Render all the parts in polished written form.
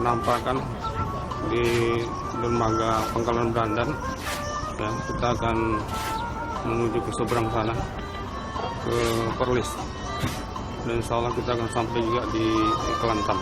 penampakan di dermaga Pangkalan Berandan. Ya, kita akan menuju ke seberang sana, ke Perlis, dan insya Allah kita akan sampai juga di Kelantan.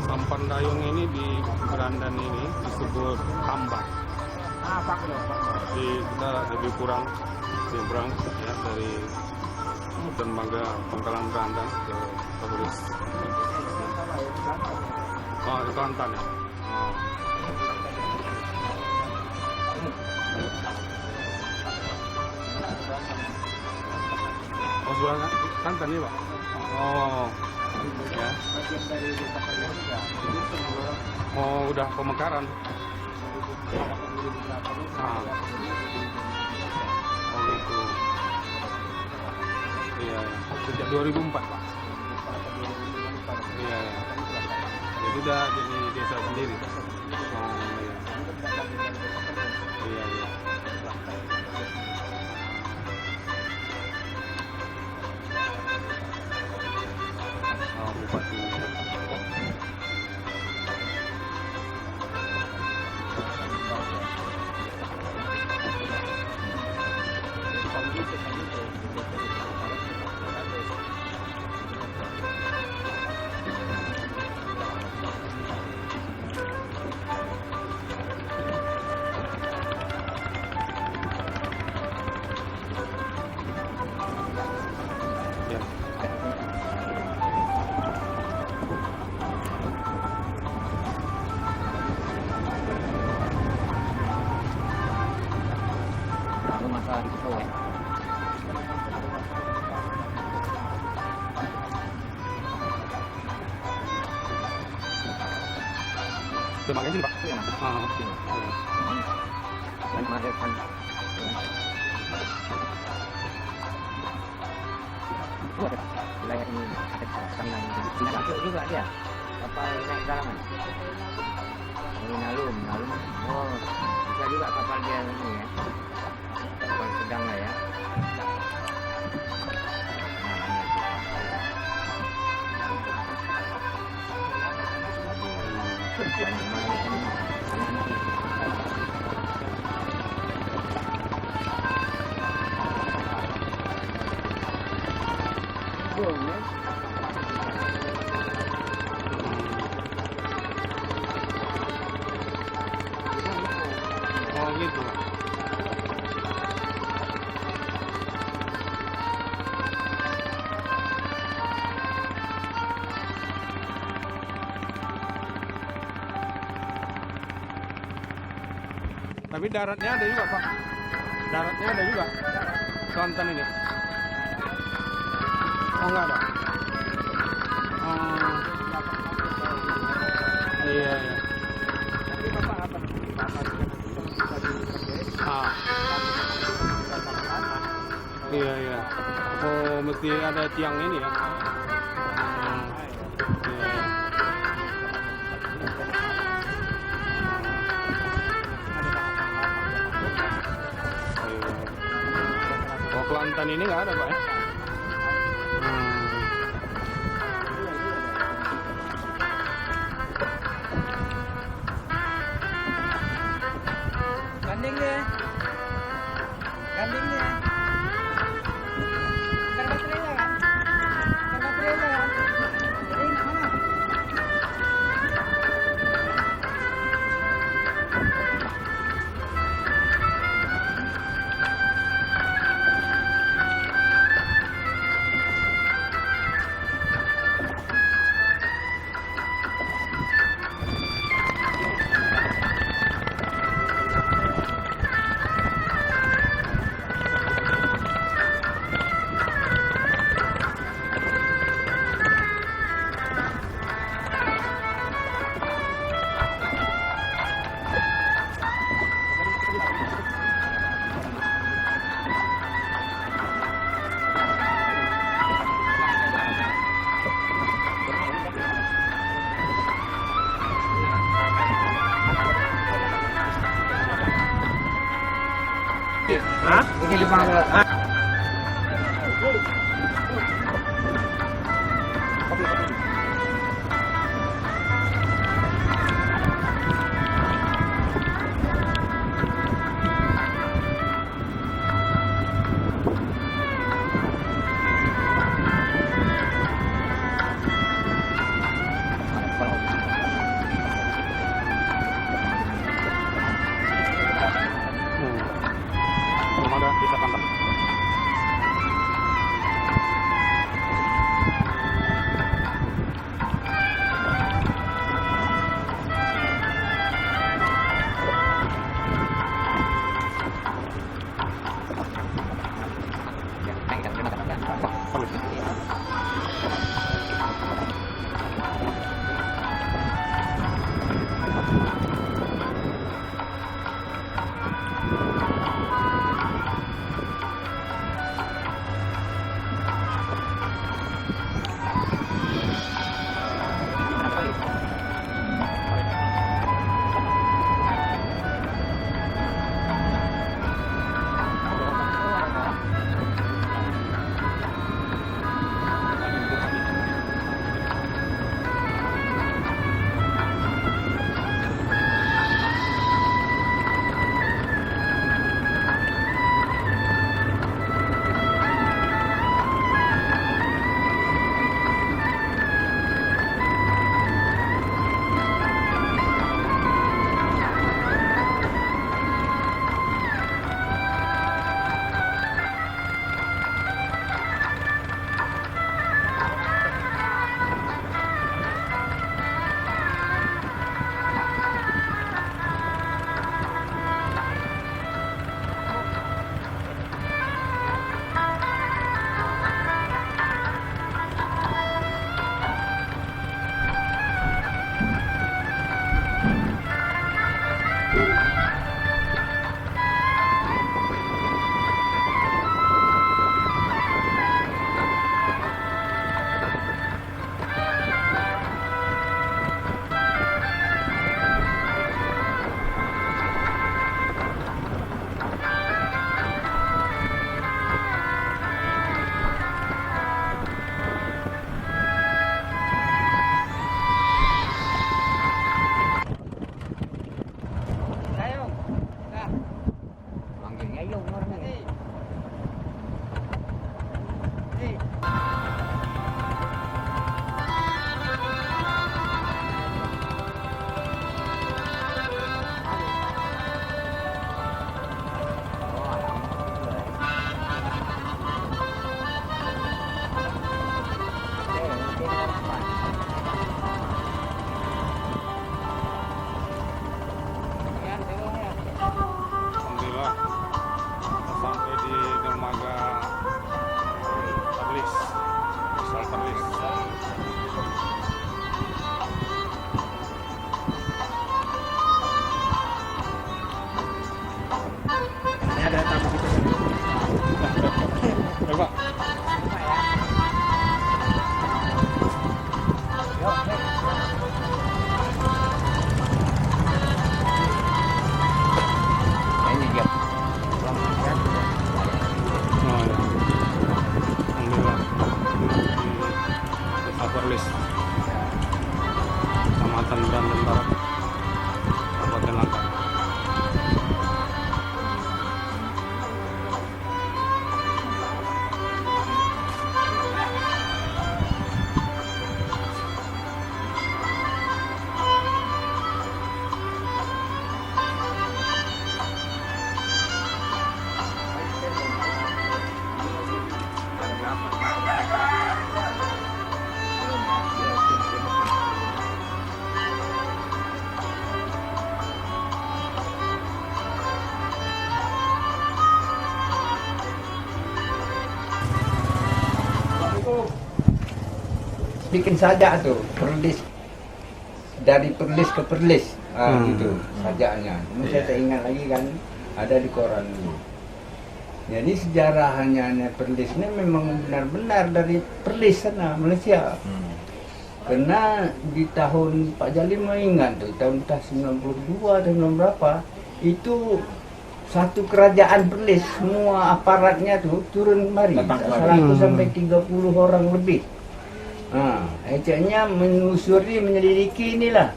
Sampan dayung ini di Berandan ini disebut tambak. Kita lebih kurang seberang ya dari dermaga Pangkalan Berandan ke Perlis. Oh, di Kelantan ya. Oh, sebelah Kelantan ya, Pak. Oh, ya. Oh, udah pemekaran. Oh gitu. Iya, sejak 2004, Pak. Iya, ya. Jadi udah jadi desa sendiri. Oh iya. Iya, iya. Oh, bupati. Makanya sini, Pak. Wilayah ini ada juga dia kapal naik galangan. Ini Nalum. Oh, bisa juga kapal dia ini ya. Kapal sedang lah ya. Oh gitu. Tapi daratnya ada juga, Pak. Daratnya ada juga. Kelantan ini. Oh, enggak ada. Oh. Iya, iya. Ah. Iya, iya. mesti ada tiang ini ya. Iya. Oh, Kelantan ini nggak ada, Pak ya? Gandingnya. Gandingnya. Karena baterainya kan? Karena baterainya kan? Jadi nak mana? Hah? Ini depan ke. Belum ada bisa kantong. Perlis, Kecamatan Brandan Barat, Kabupaten Langkat. Bikin sajak tuh perlis, dari perlis ke perlis gitu sajaknya. Cuma saya tak ingat lagi kan, ada di koran dulu. Jadi sejarahnya perlis ini memang benar-benar dari perlis sana Malaysia. Karena di tahun Pak Jalim ingat tuh tahun 92 atau berapa itu satu kerajaan perlis semua aparatnya tuh turun kemari. Salah satu sampai 30 orang lebih. Akhirnya menyelidiki inilah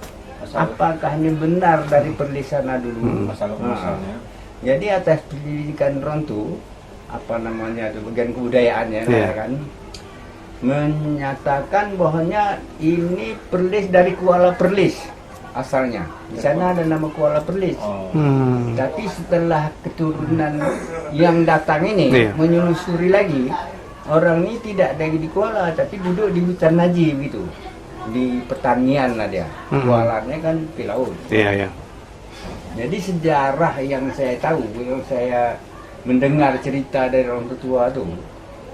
apakah ini benar dari perlis sana dulu. Masalah-masalahnya. Jadi atas pendidikan orang tu apa namanya itu bagian kebudayaannya kan menyatakan bahwanya ini perlis dari Kuala Perlis asalnya. Di sana ada nama Kuala Perlis. Tapi setelah keturunan yang datang ini menyusuri lagi, orang ini tidak lagi di Kuala, tapi duduk di hutan Najib gitu, di pertanian lah dia. Kualanya kan di laut. Iya. Jadi sejarah yang saya tahu, yang saya mendengar cerita dari orang tua tuh,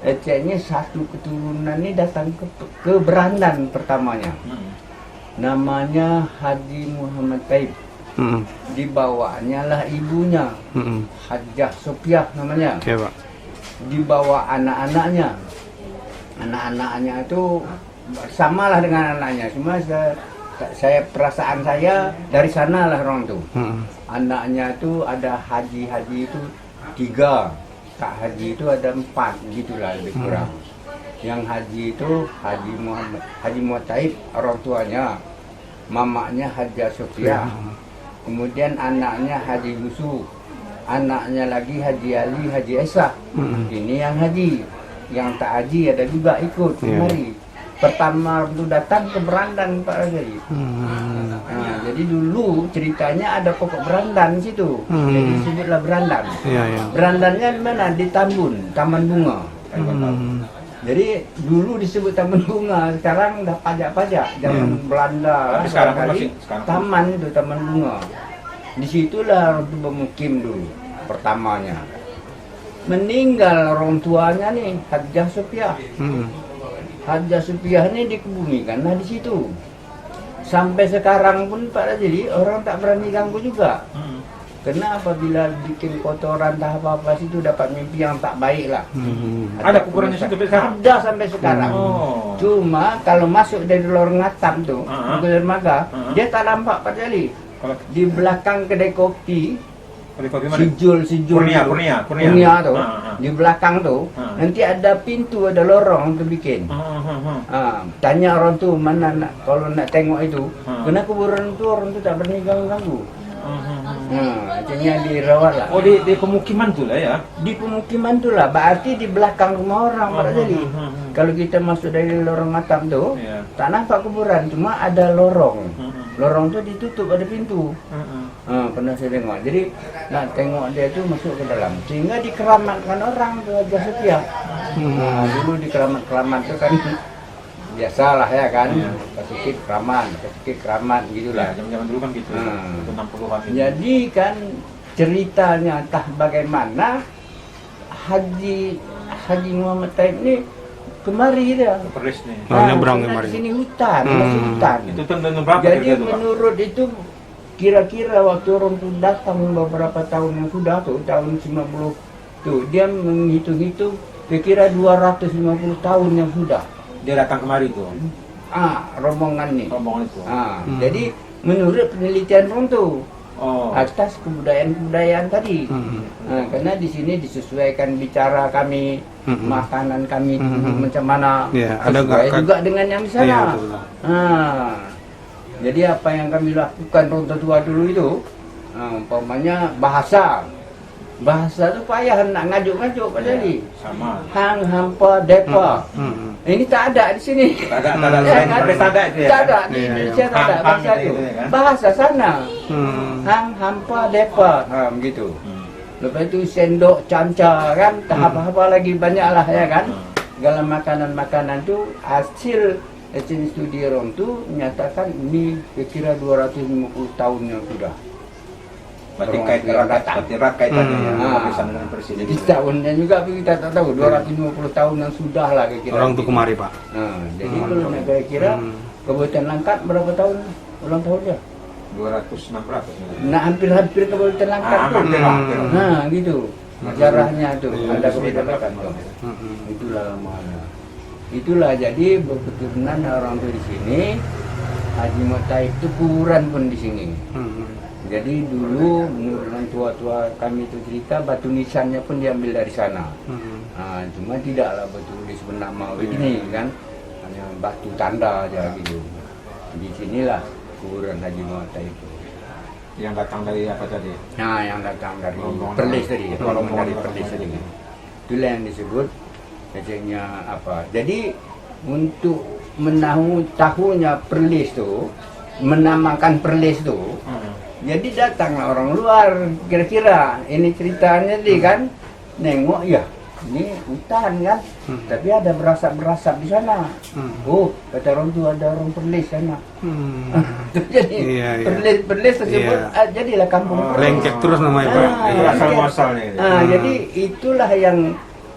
kayaknya satu keturunan ini datang ke Brandan pertamanya. Namanya Haji Muhammad Taib. Dibawanya lah ibunya, Hajah Sopiah namanya. Iya, Pak. Dibawa anak-anaknya. Anak-anaknya itu samalah dengan anaknya, cuma saya perasaan saya dari sana lah orang tuh. Anaknya itu ada haji itu 3, tak haji itu ada 4 gitulah lebih kurang. Yang haji itu Haji Muhammad Taib orang tuanya, mamanya Hajah Sofiah, kemudian anaknya Haji Yusuf, anaknya lagi Haji Ali, Haji Esa. Ini yang haji, yang tak haji ada juga ikut kemari. Pertama waktu datang ke Brandan Pak Raja. Jadi dulu ceritanya ada pokok Brandan di situ. Jadi disebutlah Brandan. Brandannya di mana? Di Tambun, Taman Bunga. Jadi dulu disebut Taman Bunga, sekarang dah pajak-pajak zaman Belanda. Tapi sekarang kali, masih taman itu Taman Bunga. Disitulah orang tua bermukim dulu pertamanya. Meninggal orang tuanya nih Hajah Sopiah. Hajah Sopiah ini dikebumikan di situ. Sampai sekarang pun Pak jadi orang tak berani ganggu juga. Karena apabila bikin kotoran tak apa-apa situ dapat mimpi yang tak baik lah. Ada kuburannya situ sampai sekarang? Ada sampai sekarang. Cuma kalau masuk dari lorong atap tuh, ke dermaga, dia tak nampak Pak Jali. Di belakang kedai kopi, Sijul Kurnia tuh, di belakang tuh, nanti ada pintu, ada lorong untuk bikin. Tanya orang tuh mana kalau nak tengok itu, karena kuburan itu orang tuh tak berani ganggu. Artinya dirawat lah. Oh di pemukiman tuh lah ya? Di pemukiman tuh lah, berarti di belakang rumah orang Pak Jadi. Kalau kita masuk dari lorong atap tuh, tak nampak kuburan, cuma ada lorong. Lorong tuh ditutup, ada pintu. Pernah saya tengok. Jadi nak tengok dia tuh masuk ke dalam, sehingga dikeramatkan orang tuh Hajah Sopiah. Dulu di keramat tuh kan biasalah ya kan, sedikit keramat gitulah. Zaman dulu kan gitu. 60-an gitu. Jadi kan ceritanya entah bagaimana Haji Muhammad Taib ini kemari dia. Perlis nih. Nyebrang di kemari. sini hutan, masih hutan. Itu tahun berapa? Jadi kira-kira tuh, Pak? menurut itu kira-kira waktu orang tuh datang beberapa tahun yang sudah tuh tahun 90 tuh dia menghitung-hitung kira-kira 250 tahun yang sudah. Dia datang kemari tuh. Rombongan nih. Rombongan itu. Jadi menurut penelitian orang tuh Oh. atas kebudayaan tadi. Hmm. Nah, karena di sini disesuaikan bicara kami, makanan kami macam mana, Ya, ada sesuai nggak- juga dengan yang di sana. Iya, betul. Nah, jadi apa yang kami lakukan Ronto Tua dulu itu, umpamanya bahasa itu payah nak ngajuk-ngajuk Pak Jali. Sama. Hang, hampa, depa. Hmm. Ini tak ada di sini. Tak ada, Ya, selain kan? Indonesia ada itu ya. Tak ada di Iya, Indonesia, iya. tak ada Hang, bahasa hang itu. gitu ya, kan? Bahasa sana. Hmm. Hang, hampa, depa. Begitu. Hmm. Lepas itu sendok, canca kan, apa-apa lagi banyak lah ya kan. Segala makanan-makanan tu hasil etnis studi orang tu menyatakan ini kira 250 tahun yang sudah. Berarti Orang kait yang erat, datang. berarti erat kaitannya ya, Ah. berpisah dengan presiden. Jadi tahunnya juga kita tak tahu 250 tahun yang sudah lah kira-kira. Orang tuh kemari Pak. Jadi kalau nak kira-kira Kabupaten Langkat berapa tahun ulang tahunnya? 200 berapa? Nah hampir-hampir Kabupaten Langkat tu. Hampir. Nah gitu. Sejarahnya tu Iya, ada Sudah Kabupaten dapat Langkat tu. Hmm. Itulah lamanya. Itulah jadi berketurunan orang tu di sini. Haji Mutaib itu kuburan pun di sini. Hmm. Jadi dulu menurut orang tua-tua kami itu cerita batu nisannya pun diambil dari sana. Hmm. Cuma tidaklah bertulis bernama begini kan, hanya batu tanda aja gitu. Di sinilah kuburan Haji Muhammad itu. Yang datang dari apa tadi? Nah, yang datang dari Rombongan. Perlis tadi, rombongan dari Rombongan. Perlis tadi. Itulah yang disebut keceknya apa. Jadi untuk tahunya Perlis tu, menamakan Perlis tu. Jadi datanglah orang luar, kira-kira ini ceritanya tadi kan, nengok ya, ini hutan kan, tapi ada berasap-berasap di sana. Oh, kata orang tu ada orang Perlis sana. Jadi Iya, iya. Perlis tersebut Iya. jadilah kampung Perlis. Lengket terus namanya Pak. Itu asal muasalnya itu. Jadi itulah yang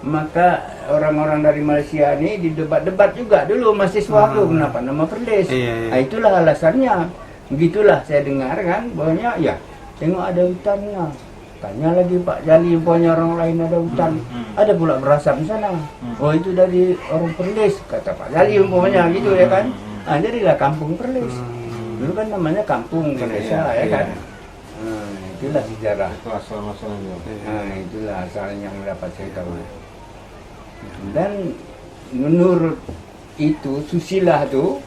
maka orang-orang dari Malaysia ini didebat-debat juga dulu mahasiswa tu kenapa nama Perlis. Iya, iya. Itulah alasannya. Begitulah saya dengar kan, bahwanya ya tengok ada hutannya. Tanya lagi Pak Jali, umpamanya orang lain ada hutan, ada pula berasap di sana. Oh itu dari orang Perlis, kata Pak Jali umpamanya gitu ya kan. Jadilah kampung Perlis. Dulu kan namanya kampung Perlisa ya kan. Itulah sejarah. Itu asal muasalnya. Itulah asalnya yang dapat saya tahu. Dan menurut itu susila tu,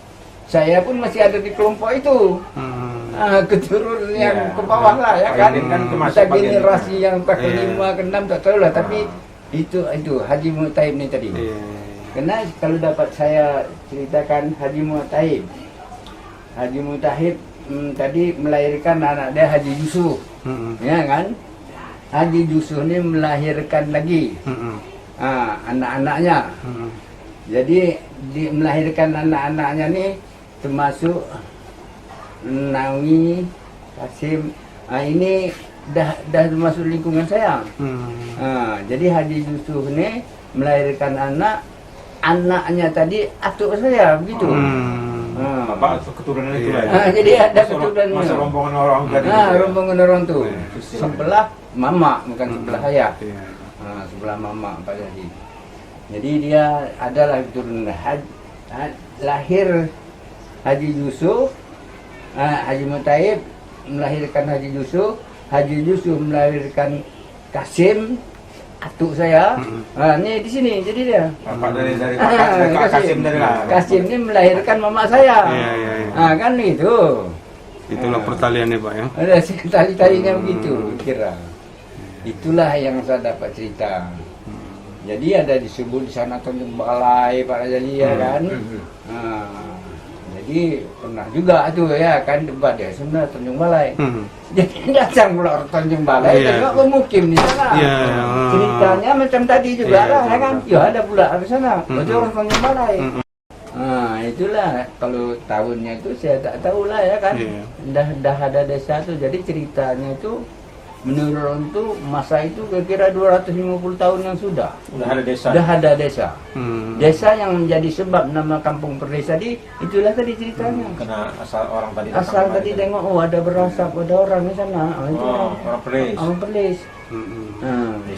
saya pun masih ada di kelompok itu. Keturunan yang Ya. ke bawah lah ya kan. Ini kan termasuk Kita bagian generasi yang ke Iya. 5 ke 6 tak tahu lah. Tapi itu Haji Mutaib ni tadi. Iya. Karena kalau dapat saya ceritakan Haji Mutaib. Haji Mutaib tadi melahirkan anak dia Haji Yusuf. Ya kan? Haji Yusuf ni melahirkan lagi anak-anaknya. Jadi melahirkan anak-anaknya ni termasuk Nawi, Kasim. Ini dah termasuk lingkungan saya. Jadi Haji Yusuf ni melahirkan anaknya tadi atuk saya begitu. Bapak keturunan itu lah. Jadi ada keturunan. Masuk rombongan orang tadi. Rombongan orang tu. Sebelah mama, bukan sebelah saya. Iya. Sebelah mama Pak Haji. Jadi dia adalah keturunan lahir Haji Yusuf, Haji Mutaib melahirkan Haji Yusuf melahirkan Kasim, atuk saya. Ni di sini jadi dia. Bapak dari kakak Kasim dari lah. Kasim ni melahirkan mama saya. Iya, iya, iya. Kan itu. Itulah pertaliannya Pak ya. Ada tali-talinya begitu kira. Itulah yang saya dapat cerita. Jadi ada disebut di sana Tanjung Balai Pak Jali ya kan. Jadi pernah juga tu ya kan debat dia sebenarnya Tanjung Balai. Jadi datang pula orang Tanjung Balai Iya. tengok pemukim di sana. Iya. Ceritanya macam tadi juga Iya, lah ya kan. betul. Ya ada pula di sana. Berarti orang Tanjung Balai. Itulah kalau tahunnya itu saya tak tahulah ya kan. Iya. Dah ada desa tu. Jadi ceritanya itu menurut orang tu masa itu kira-kira 250 tahun yang sudah. Udah ada desa. Dah ada desa. Hmm. Desa yang menjadi sebab nama kampung Perlis tadi itulah tadi ceritanya. Kena asal orang tadi. datang Asal kemari tadi tengok ada berasap ada orang di sana. Itu orang Perlis. orang Perlis.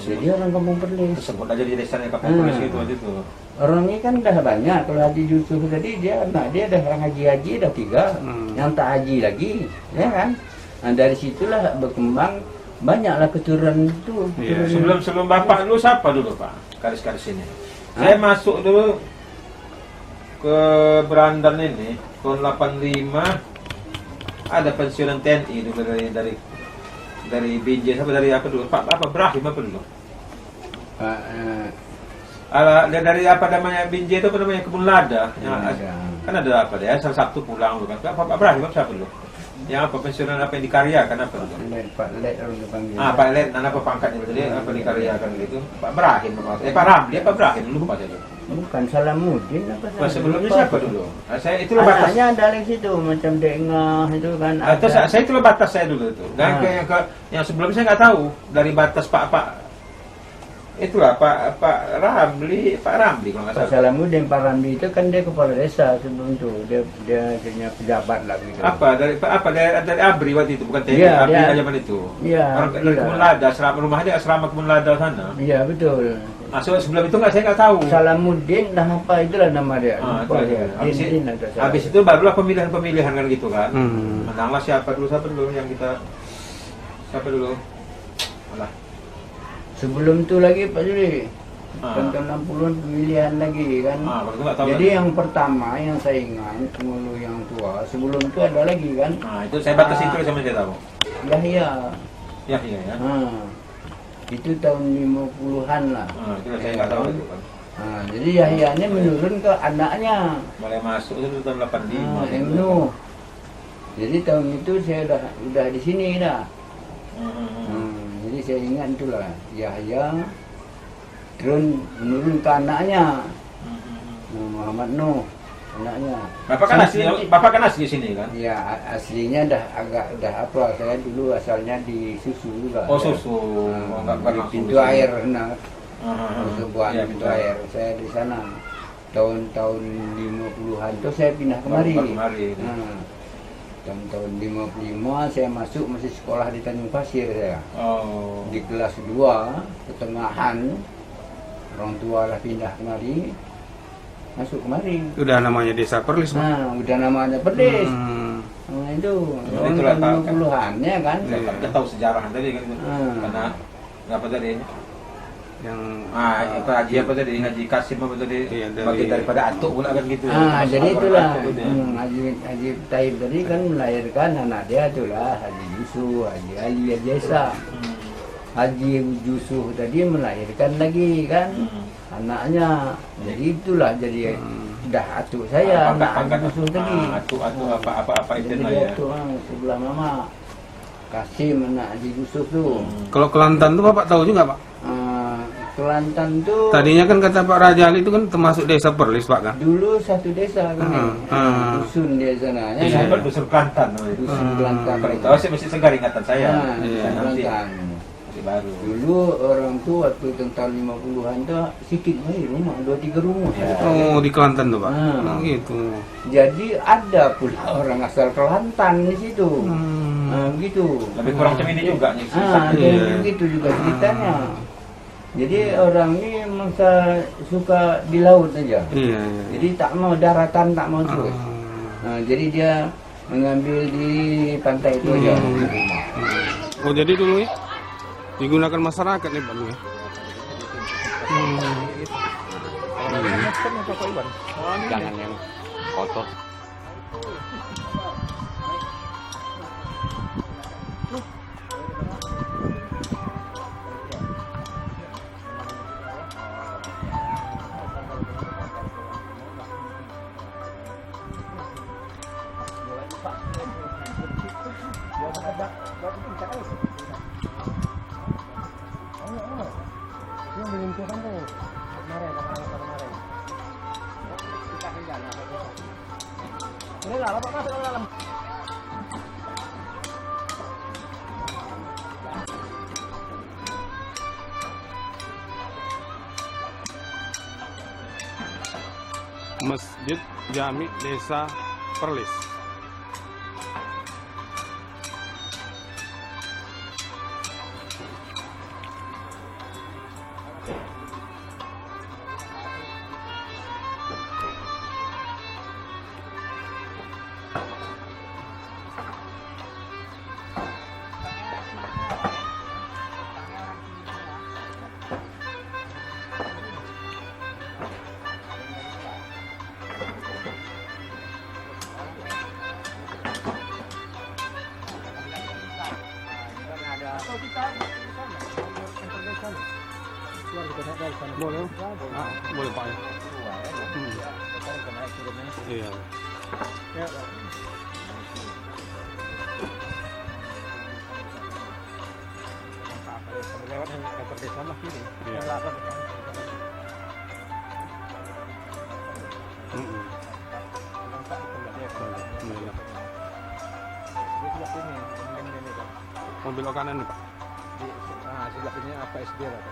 Jadi orang kampung Perlis. Sebut aja di desanya kampung Perlis itu aja tuh. Orang ini kan dah banyak. Kalau Haji Yusuf tadi dia anak dia dah orang haji dah 3, yang tak haji lagi, ya kan? Nah, dari situlah berkembang banyaklah keturunan itu. Iya. Sebelum bapak dulu siapa dulu pak? Karis-karis ini. Saya masuk dulu ke Berandan ini tahun 85. Ada pensiunan TNI dulu dari BJ sampai dari apa dulu? Pak apa Brahim apa dulu? Dari apa namanya BJ itu apa namanya Kebun Lada. Kan ada apa dia? Salah satu pulang bukan? Pak Brahim apa siapa dulu? Yang apa pensiunan apa yang dikaryakan apa dulu? Pak Lek orang dipanggil. Pak Lek, apa pangkatnya dulu? Jadi apa dikaryakan gitu? Pak Brahim Pak Ramli apa Brahim lupa saya dulu. Bukan Salamuddin apa? Sebelumnya siapa dulu? Saya itulah batas. Anaknya ada di situ macam Dengah itu kan. Terus saya itulah batas saya dulu itu. Dan yang sebelumnya saya nggak tahu dari batas Pak itulah Pak Ramli kalau nggak Pak salah. Salamuddin, Pak Ramli itu kan dia kepala desa sebelum itu. Dia punya pejabat lah gitu. Dari Abri waktu itu bukan TNI, Iya, Abri dia- zaman itu. Iya, Orang dari iya. Kebun Lada, rumahnya asrama Kebun Lada sana. Iya betul. Masuk sebelum itu saya nggak tahu. Salamuddin dah apa itulah nama dia. Lupa Itu. dia. Din atau siapa. Habis itu barulah pemilihan kan gitu kan. Hmm. Menanglah siapa dulu yang kita siapa dulu? Alah. Sebelum itu lagi Pak Juli. Ah. Tahun 60-an pemilihan lagi kan. Waktu itu nggak tahu. Jadi lagi. yang pertama yang saya ingat penghulu yang tua. Sebelum itu ada lagi kan. Itu saya batas itu sama saya tahu. Yahya. Ya. Itu tahun 50-an lah. Itu saya nggak tahu itu kan. Jadi Yahya ini menurun ke anaknya. Mulai masuk itu tahun 85. Emnu. Jadi tahun itu saya udah di sini dah. Jadi saya ingat itulah Yahya terus menurun ke anaknya Muhammad Nuh anaknya. Bapak kan asli sini kan? Ya aslinya dah apa saya dulu asalnya di Susu juga. Oh Susu. Di pintu air nah. Sebuah Iya, pintu betul. air saya di sana tahun-tahun 50-an itu saya pindah kemari. Tahun 55 saya masih sekolah di Tanjung Pasir saya. Di kelas 2 pertengahan orang tua lah pindah kemari masuk kemari. Udah namanya Desa Perlis, Pak. Udah namanya Perlis. Itu Jadi itulah tahun 50-an ya kan. Saya nggak tahu sejarah tadi kan. Karena apa tadi? Yang Itu Haji apa tadi? Haji Kasim apa tadi? Iya, Bagian daripada Atuk pula kan gitu. Jadi itulah Atuk gitu ya. Haji Taib tadi kan melahirkan anak dia itulah Haji Yusuf, Haji Ali, Haji Esa. Haji Yusuf tadi melahirkan lagi kan anaknya. Jadi itulah jadi dah atuk saya anak Haji Yusuf tadi. Atuk apa itu Jadi lah dia ya. tuh sebelah mama Kasim anak Haji Yusuf tuh. kalau Kelantan tuh Bapak tahu juga, Pak? Kelantan tuh Tadinya kan kata Pak Raja Ali itu kan termasuk Desa Perlis, Pak kan? dulu satu desa kan dusun dia sana ya Saya kan? Dusun Kelantan namanya. Dusun Kelantan Kalau saya masih segar ingatan saya. Dusun Nanti Kelantan. masih baru. Dulu orang tuh waktu tahun 50-an tuh sedikit rumah 2-3 rumah. Oh, di Kelantan tuh, Pak? Ah. Gitu. Jadi ada pula orang asal Kelantan di situ. Gitu. Lebih kurang macam ini juga nih. Iya. Begitu juga ceritanya. Jadi orang ini masa suka di laut aja. Iya. Jadi tak mau daratan, tak mau terus. Jadi dia mengambil di pantai itu aja. Oh, jadi dulu ya digunakan masyarakat nih, Pak ya? Jangan yang kotor. Masjid Jami Desa Perlis. Boleh. Boleh Pak. Ya. Iya. Lewat kantor desa lah kiri. Iya. Alhamdulillah. Mau belok kanan nih Pak. Sebelah sini apa SD lah.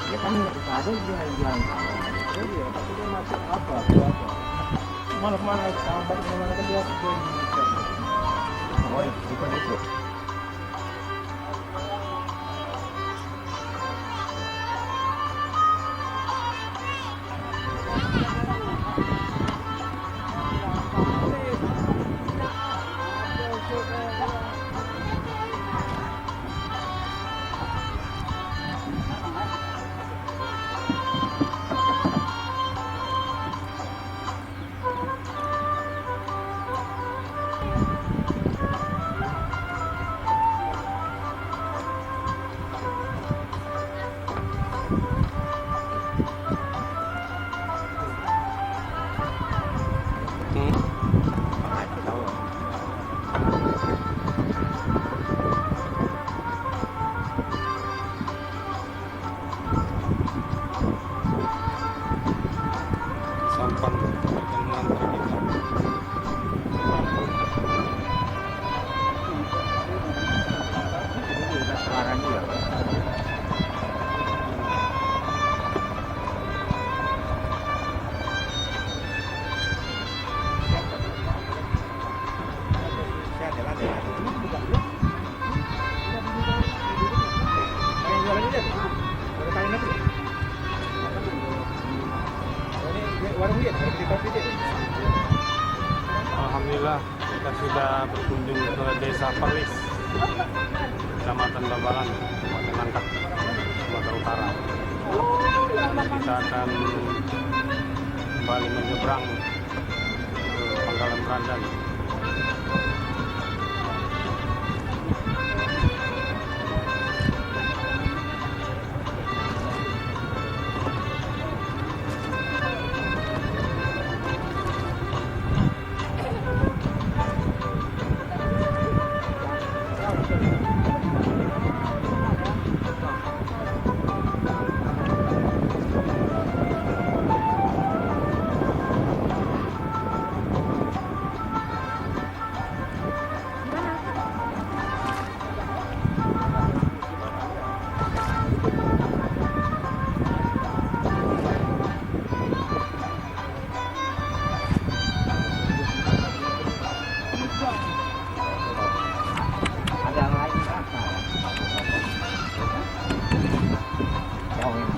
Dia kan ada jual-jual. Iya, tapi dia masuk apa? Mana sampai mana kan dia jual. Oh, bukan itu. Sampan akan mengantar kita. Sekarang juga. Alhamdulillah kita sudah berkunjung ke Desa Perlis, Kecamatan Babalan, Kabupaten Langkat, Sumatera Utara. kita akan kembali menyeberang ke Pangkalan Berandan. Ada yang lain berapa? Jauh yang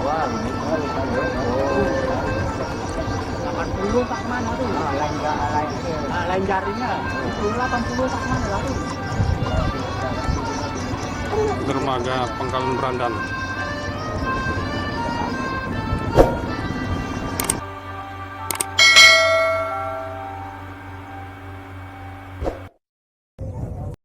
wah, ini kali kan. Oh. 80 tak mana tuh? Lain jarinya. 80 tak mana lagi? Dermaga Pangkalan Berandan.